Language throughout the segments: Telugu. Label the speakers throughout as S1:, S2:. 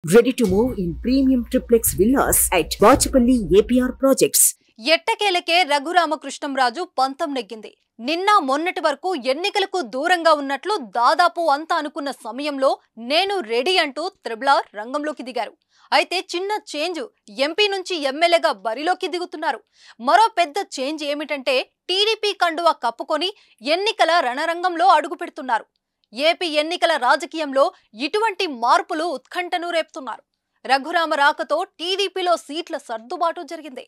S1: Ready to move in premium triplex villas at Bachapalli APR Projects.
S2: ఎట్టకేలకే Raghurama Krishnam Raju పంతం నెగ్గింది. నిన్న మొన్నటి వరకు ఎన్నికలకు దూరంగా ఉన్నట్లు దాదాపు అంతా అనుకున్న సమయంలో నేను రెడీ అంటూ త్రిబుల్ రంగంలోకి దిగారు. అయితే చిన్న చేంజ్, ఎంపీ నుంచి ఎమ్మెల్యేగా బరిలోకి దిగుతున్నారు. మరో పెద్ద చేంజ్ ఏమిటంటే టీడీపీ కండువా కప్పుకొని ఎన్నికల రణరంగంలో అడుగు పెడుతున్నారు. ఏపీ ఎన్నికల రాజకీయంలో ఇటువంటి మార్పులు ఉత్కంఠను రేపుతున్నారు. రఘురామ రాకతో టీడీపీలో సీట్ల సర్దుబాటు జరిగింది.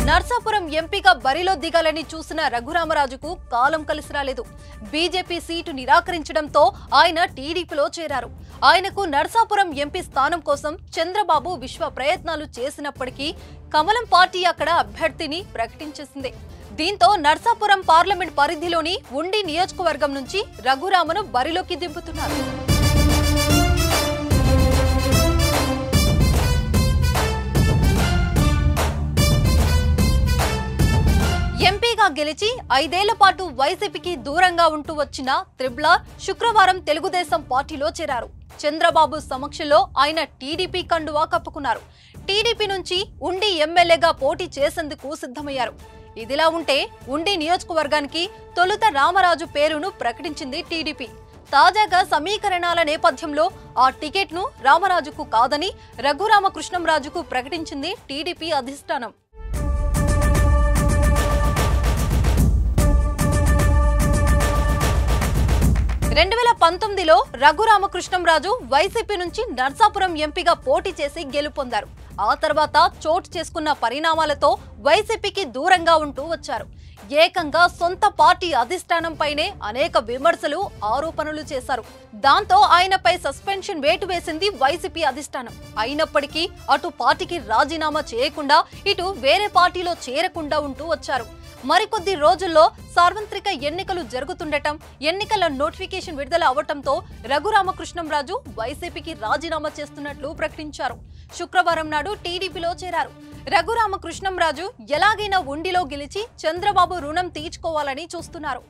S2: నర్సాపురం ఎంపీగా బరిలో దిగాలని చూసిన రఘురామరాజుకు కాలం కలిసి రాలేదు. బీజేపీ సీటు నిరాకరించడంతో ఆయన టీడీపీలో చేరారు. ఆయనకు నర్సాపురం ఎంపీ స్థానం కోసం చంద్రబాబు విశ్వ ప్రయత్నాలు చేసినప్పటికీ కమలం పార్టీ అక్కడ అభ్యర్థిని ప్రకటించేసింది. దీంతో నర్సాపురం పార్లమెంట్ పరిధిలోని ఉండి నియోజకవర్గం నుంచి రఘురామను బరిలోకి దింపుతున్నారు. ఎంపీగా గెలిచి 5 ఏళ్ల పాటు వైసీపీకి దూరంగా ఉంటూ వచ్చిన త్రిబుల్ శుక్రవారం తెలుగుదేశం పార్టీలో చేరారు. చంద్రబాబు సమక్షంలో ఆయన టీడీపీ కండువా కప్పుకున్నారు. టీడీపీ నుంచి ఉండి ఎమ్మెల్యేగా పోటీ చేసేందుకు సిద్ధమయ్యారు. ఇదిలా ఉంటే ఉండి నియోజకవర్గానికి తొలుత రామరాజు పేరును ప్రకటించింది టీడీపీ. తాజాగా సమీకరణాల నేపథ్యంలో ఆ టికెట్ను రామరాజుకు కాదని రఘురామకృష్ణంరాజుకు ప్రకటించింది టీడీపీ అధిష్టానం. 2019లో రఘురామకృష్ణంరాజు వైసీపీ నుంచి నర్సాపురం ఎంపీగా పోటీ చేసి గెలుపొందారు. ఆ తర్వాత చోటు చేసుకున్న పరిణామాలతో వైసీపీకి దూరంగా ఉంటూ వచ్చారు. ఏకంగా సొంత పార్టీ అధిష్టానంపైనే అనేక విమర్శలు, ఆరోపణలు చేశారు. దాంతో ఆయనపై సస్పెన్షన్ వేటు వేసింది వైసీపీ అధిష్టానం. అయినప్పటికీ అటు పార్టీకి రాజీనామా చేయకుండా ఇటు వేరే పార్టీలో చేరకుండా ఉంటూ వచ్చారు. మరికొద్ది రోజుల్లో సార్వత్రిక ఎన్నికలు జరుగుతుండటం, ఎన్నికల నోటిఫికేషన్ విడుదల అవటంతో రఘురామకృష్ణంరాజు వైసీపీకి రాజీనామా చేస్తున్నట్లు ప్రకటించారు. శుక్రవారం నాడు టీడీపీలో చేరారు. రఘురామకృష్ణంరాజు ఎలాగైనా ఉండిలో గెలిచి చంద్రబాబు రుణం తీర్చుకోవాలని చూస్తున్నారు.